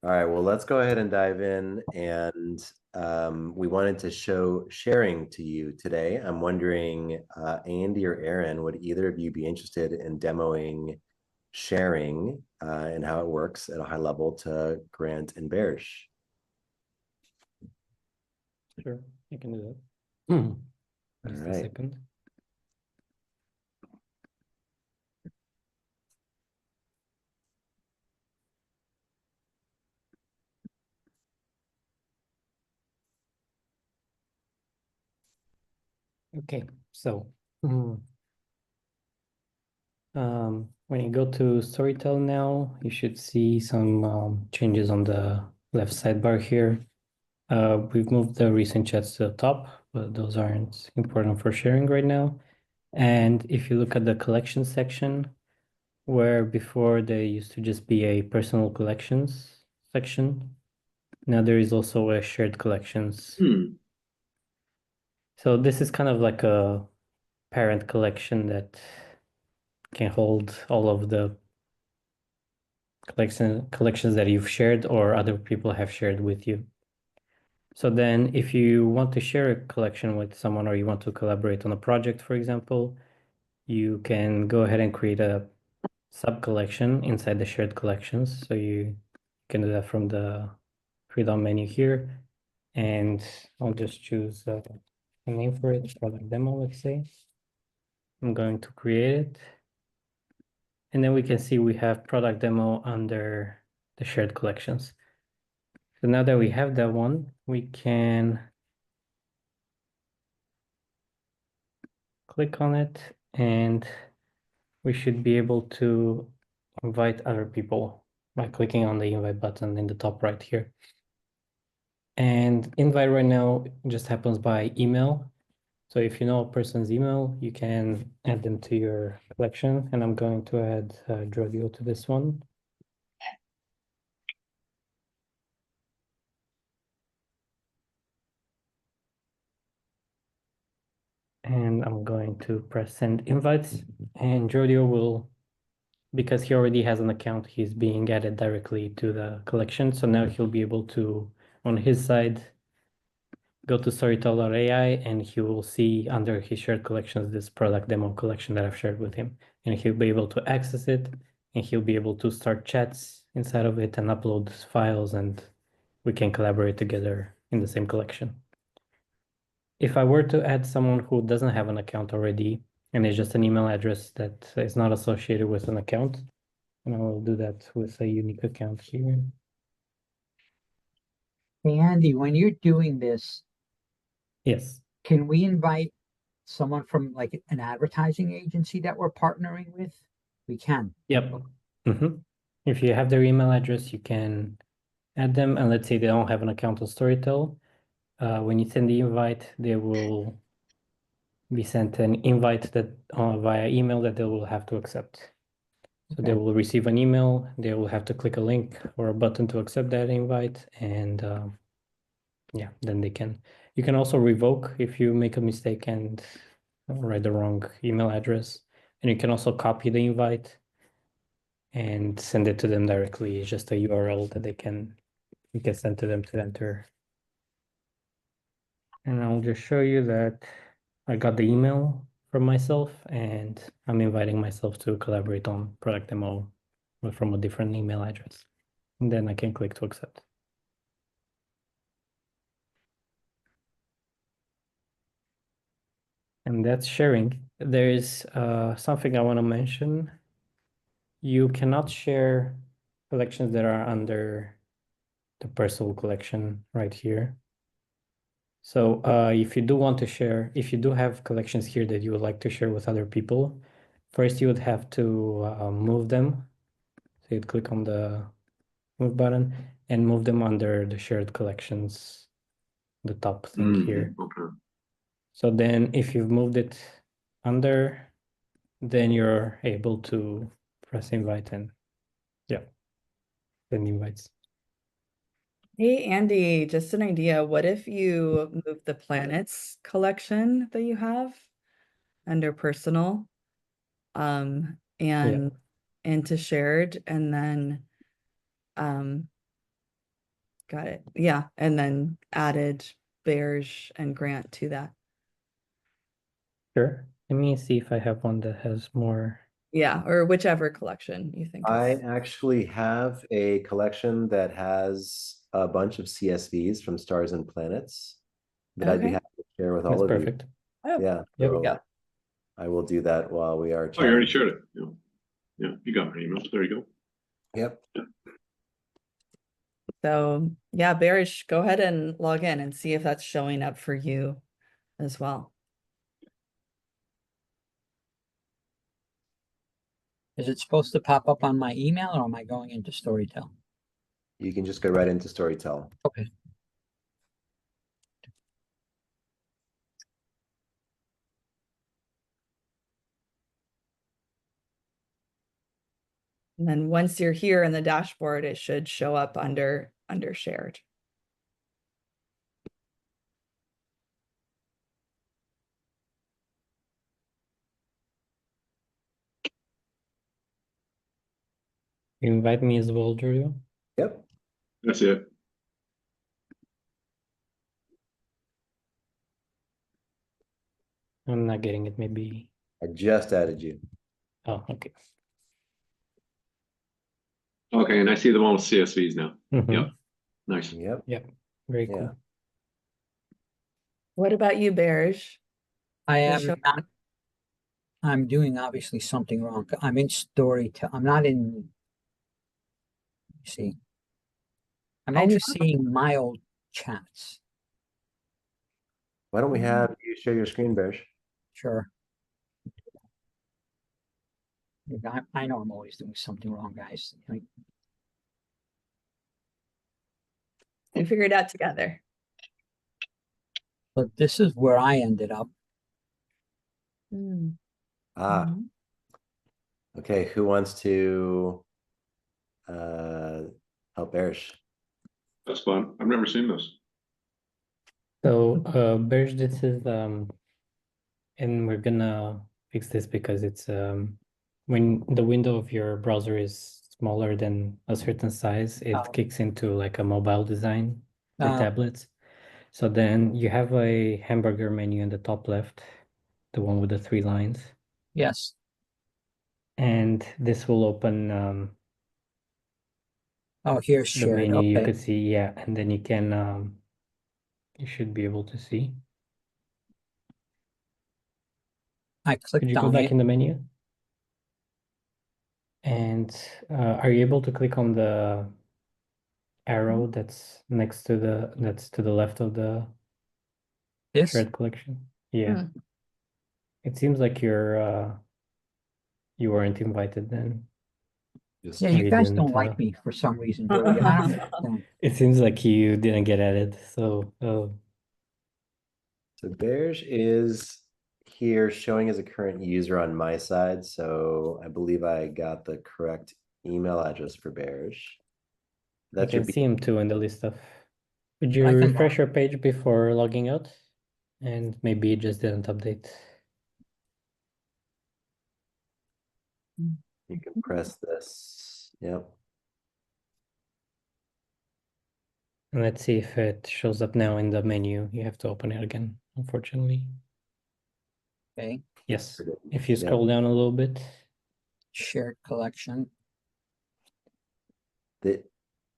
All right, well, let's go ahead and dive in. And we wanted to show sharing to you today. I'm wondering, Andy or Aaron, would either of you be interested in demoing sharing and how it works at a high level to Grant and Bearish? Sure, I can do that. All Just a right. second. Okay, so when you go to Storytel now, you should see some changes on the left sidebar here. We've moved the recent chats to the top, but those aren't important for sharing right now. And if you look at the collection section, where before there used to just be a personal collections section, now there is also a shared collections. So this is kind of like a parent collection that can hold all of the collections that you've shared or other people have shared with you. So then if you want to share a collection with someone or you want to collaborate on a project, for example, you can go ahead and create a sub collection inside the shared collections. So you can do that from the three-dot menu here. And I'll just choose a name for it, product demo, let's say. I'm going to create it. And then we can see we have product demo under the shared collections. So now that we have that one, we can click on it and we should be able to invite other people by clicking on the invite button in the top right here. And invite right now just happens by email. So if you know a person's email, you can add them to your collection. And I'm going to add Drodio to this one. And I'm going to press send invites. And Drodio will, because he already has an account, he's being added directly to the collection. So now he'll be able to, on his side, go to Storytell.ai and he will see under his shared collections this product demo collection that I've shared with him. And he'll be able to access it and he'll be able to start chats inside of it and upload files and we can collaborate together in the same collection. If I were to add someone who doesn't have an account already and it's just an email address that is not associated with an account, and I will do that with a unique account here. Hey, Andy, when you're doing this, Yes. can we invite someone from like an advertising agency that we're partnering with? We can. Yep. If you have their email address, you can add them. And let's say they don't have an account on Storytel. When you send the invite, they will be sent an invite that via email that they will have to accept. So they will receive an email, they will have to click a link or a button to accept that invite, and yeah, then they can. You can also revoke if you make a mistake and write the wrong email address, and you can also copy the invite and send it to them directly. It's just a URL that you can send to them to enter. And I'll just show you that I got the email from myself and I'm inviting myself to collaborate on product demo from a different email address. And then I can click to accept. And that's sharing. There is something I want to mention. You cannot share collections that are under the personal collection right here. So if you do want to share, if you do have collections here that you would like to share with other people, first you would have to move them. So you'd click on the move button and move them under the shared collections, the top thing here. Okay. So then if you've moved it under, then you're able to press invite and yeah, send invites. Hey, Andy, just an idea. What if you move the planets collection that you have under personal, and into shared, and then Got it. Yeah, and then added Beige and Grant to that. Sure. Let me see if I have one that has more. Yeah, or whichever collection you think I is. actually have a collection that has a bunch of CSVs from Stars and Planets that I'd be Okay. happy to share with That's all of you. perfect. Oh, Yeah, Yep. so Yeah. I will do that while we are Oh, you already chatting. shared it. Yeah. Yeah, you got my email. There you go. Yep. So yeah, Bearish, go ahead and log in and see if that's showing up for you as well. Is it supposed to pop up on my email or am I going into Storytell? You can just go right into Storytell. Okay. And then once you're here in the dashboard, it should show up under shared. You invite me as well, Julio? Yep. That's it. I'm not getting it, maybe. I just added you. Oh, okay. Okay, and I see them all with CSVs now. Mhm. Yep. Nice. Yep. Yep. Very Yeah. cool. What about you, Bearish? I They am show- not, I'm doing obviously something wrong. I'm in Storytell. I'm not in, see. I'm I only tried. seeing my old chats. Why don't we have you share your screen, Bears? Sure. I know I'm always doing something wrong, guys. Like, We figured it out together. but this is where I ended up. Ah, Mhm. okay. Who wants to help Bears? That's fun. I've never seen this. So, Berge, this is and we're gonna fix this because it's when the window of your browser is smaller than a certain size, it Oh. kicks into like a mobile design for Uh, tablets. So then you have a hamburger menu in the top left, the one with the 3 lines, yes. and this will open Oh, here's the shared. menu you Okay. could see, yeah, and then you can you should be able to see. I Could clicked you go on back it. in the menu? And are you able to click on the arrow that's next to the left of the This. shared collection? Yeah. Hmm. It seems like you weren't invited then. Just Yeah, Or you you guys don't didn't like me for some reason, Joey. I don't understand. it seems like you didn't get added. So so Bears is here showing as a current user on my side. So I believe I got the correct email address for Bears. I That's your can see him too in the list of. Could you I can refresh log. your page before logging out? And maybe it just didn't update. You can press this. Yep. And let's see if it shows up now in the menu. You have to open it again, unfortunately. Okay. Yes. If you Yep. scroll down a little bit. Shared collection. The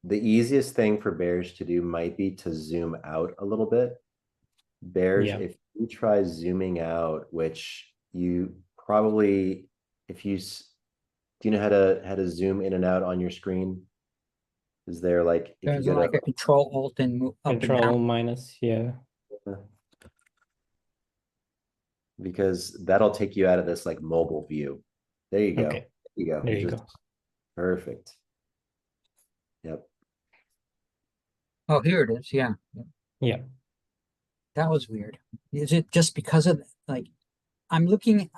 the easiest thing for Bears to do might be to zoom out a little bit. Bears, Yeah. if you try zooming out, which you probably, if you, do you know how to zoom in and out on your screen? Is there like, if you There's go like to, a control alt and move up and Control down. minus, yeah. because that'll take you out of this like mobile view. There you go. Okay. There you go. There It you just, go. perfect. Yep. Oh, here it is. Yeah. Yeah. That was weird. Is it just because of like I'm looking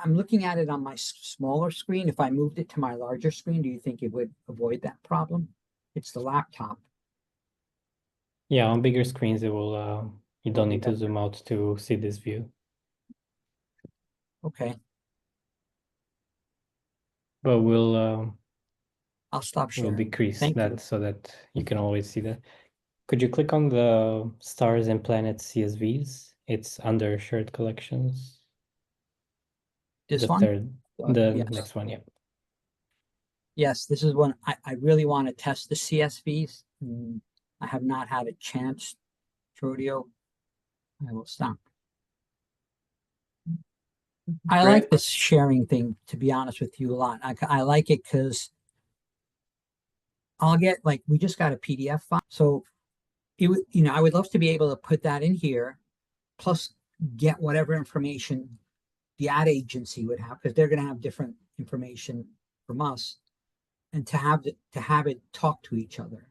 at it on my smaller screen. If I moved it to my larger screen, do you think it would avoid that problem? It's the laptop. Yeah, on bigger screens it will you don't need to Yeah. zoom out to see this view. Okay. But I'll stop we'll sharing. decrease Thank that you. so that you can always see that. Could you click on the stars and planets CSVs? It's under shared collections. This The one? third, the Yes. next one, yeah. Yes, this is one I really want to test the CSVs. I have not had a chance, Trodio. I will stop. I Great. like this sharing thing, to be honest with you, a lot. I like it because I'll get, like, we just got a PDF file. So I would love to be able to put that in here, plus get whatever information the ad agency would have, because they're going to have different information from us, and to have it talk to each other.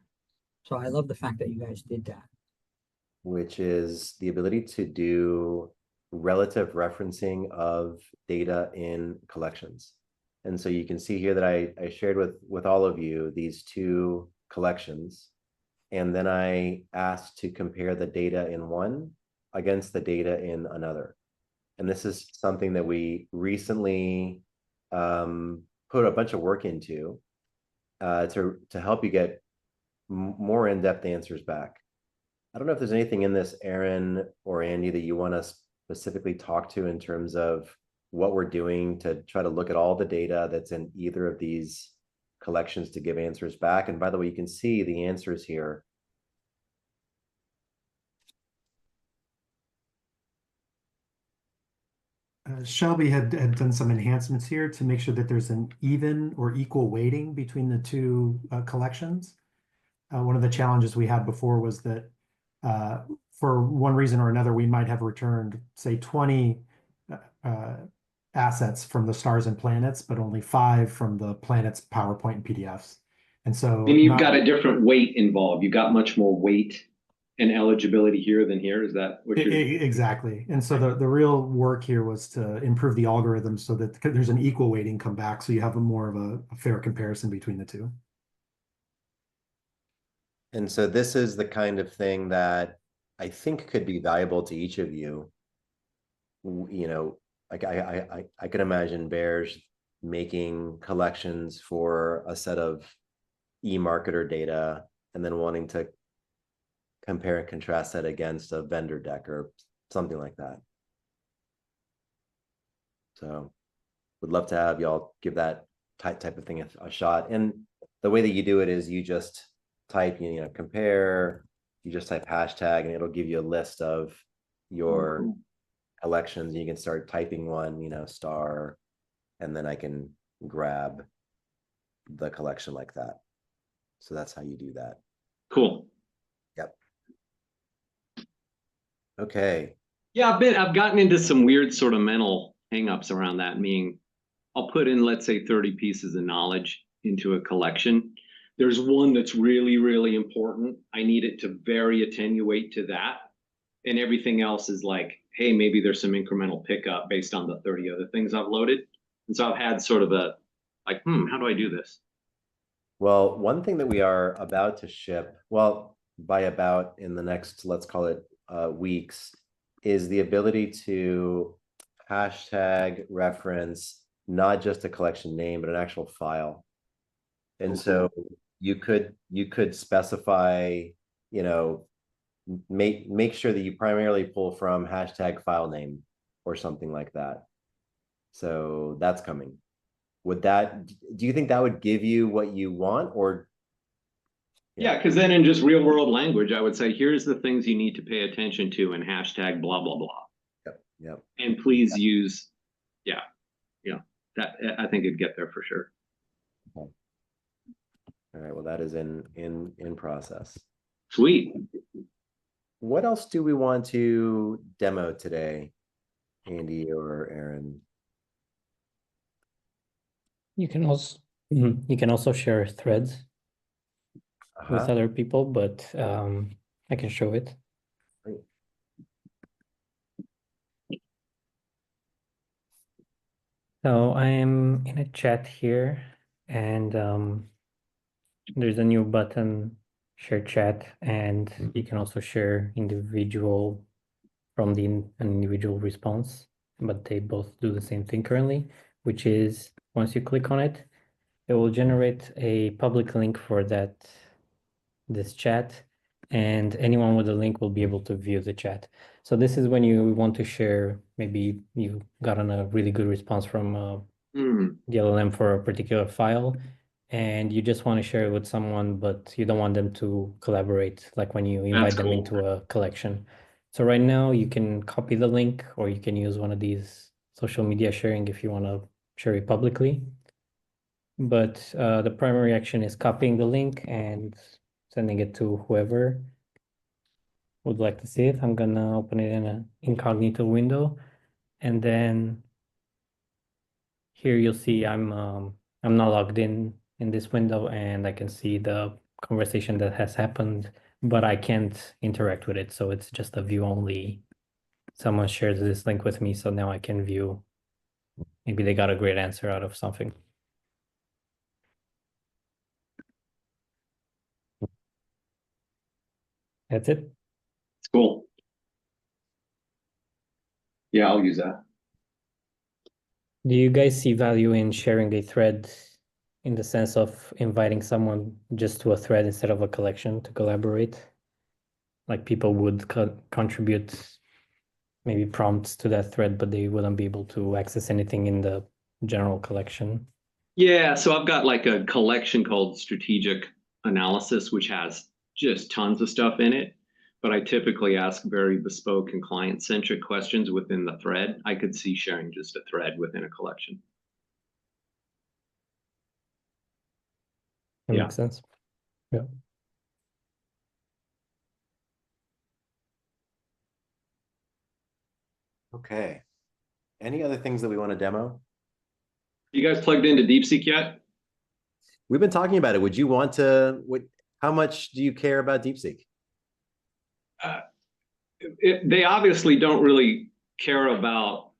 So I love the fact that you guys did that. Which is the ability to do relative referencing of data in collections. And so you can see here that I shared with all of you these two collections. And then I asked to compare the data in one against the data in another. And this is something that we recently put a bunch of work into to help you get more in-depth answers back. I don't know if there's anything in this, Aaron or Andy, that you want to specifically talk to in terms of what we're doing to try to look at all the data that's in either of these collections to give answers back. And by the way, you can see the answers here. Shelby had done some enhancements here to make sure that there's an even or equal weighting between the two collections. One of the challenges we had before was that for one reason or another, we might have returned, say, 20 assets from the stars and planets, but only 5 from the planets, PowerPoint, and PDFs. And so And you've got a different weight involved. You've got much more weight and eligibility here than here. Is that what you're? Exactly. And so the real work here was to improve the algorithm so that there's an equal weighting come back, so you have more of a fair comparison between the two. And so this is the kind of thing that I think could be valuable to each of you. Like I could imagine Bears making collections for a set of e-marketer data and then wanting to compare and contrast that against a vendor deck or something like that. So would love to have y'all give that type of thing a shot. And the way that you do it is you just type, compare, you just type hashtag, and it'll give you a list of your collections. You can start typing one, star, and then I can grab the collection like that. So that's how you do that. Cool. Yep. Okay. Yeah, I've gotten into some weird sort of mental hangups around that, meaning I'll put in, let's say, 30 pieces of knowledge into a collection. There's one that's really, really important. I need it to very attenuate to that. And everything else is like, hey, maybe there's some incremental pickup based on the 30 other things I've loaded. And so I've had sort of a, like, how do I do this? Well, one thing that we are about to ship, well, by about in the next, let's call it weeks, is the ability to hashtag reference not just a collection name, but an actual file. And so you could specify, make sure that you primarily pull from hashtag file name or something like that. So that's coming. Do you think that would give you what you want, or? Yeah, because then in just real world language, I would say, here's the things you need to pay attention to in hashtag blah, blah, blah. Yep. And please use, that I think it'd get there for sure. Okay. All right, well, that is in process. Sweet. What else do we want to demo today, Andy or Aaron? You can also share threads with other people, but I can show it. Great. So I am in a chat here, and there's a new button, share chat, and you can also share individual from an individual response, but they both do the same thing currently, which is once you click on it, it will generate a public link for this chat, and anyone with a link will be able to view the chat. So this is when you want to share, maybe you gotten a really good response from the LLM for a particular file, and you just want to share it with someone, but you don't want them to collaborate, like when you invite them into a collection. So right now you can copy the link, or you can use one of these social media sharing if you want to share it publicly. But the primary action is copying the link and sending it to whoever would like to see it. I'm gonna open it in an incognito window, and then here you'll see I'm not logged in this window, and I can see the conversation that has happened, but I can't interact with it, so it's just a view only. Someone shares this link with me, so now I can view. Maybe they got a great answer out of something. That's it. It's cool. Yeah, I'll use that. Do you guys see value in sharing a thread in the sense of inviting someone just to a thread instead of a collection to collaborate? Like people would contribute maybe prompts to that thread, but they wouldn't be able to access anything in the general collection. Yeah, so I've got like a collection called Strategic Analysis, which has just tons of stuff in it. But I typically ask very bespoke and client-centric questions within the thread. I could see sharing just a thread within a collection. That makes sense. Yeah. Okay. Any other things that we want to demo? You guys plugged into DeepSeek yet? We've been talking about it. Would you want to, how much do you care about DeepSeek? They obviously don't really care about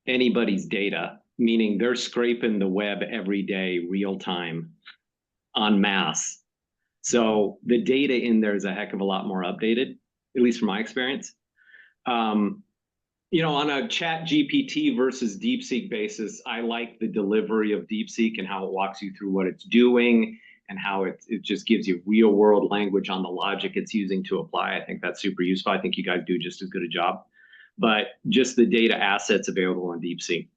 anybody's data, meaning they're scraping the web every day, real time, en masse. So the data in there is a heck of a lot more updated, at least from my experience. You know, on a chat GPT versus DeepSeek basis, I like the delivery of DeepSeek and how it walks you through what it's doing and how it just gives you real world language on the logic it's using to apply. I think that's super useful. I think you guys do just as good a job. But just the data assets available on DeepSeek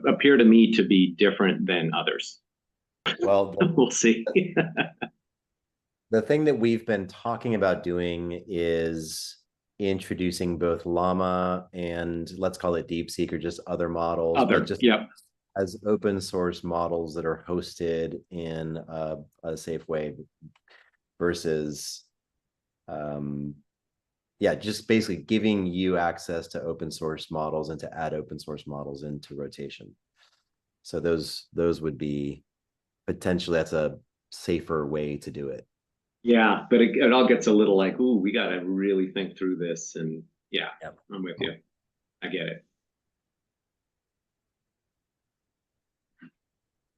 appear to me to be different than others. Well, we'll see. The thing that we've been talking about doing is introducing both Llama and let's call it DeepSeek or just other models, but just as open source models that are hosted in a safe way versus, yeah, just basically giving you access to open source models and to add open source models into rotation. So those would be potentially, that's a safer way to do it. Yeah, but it all gets a little like, ooh, we got to really think through this. And yeah, I'm with you. I get it.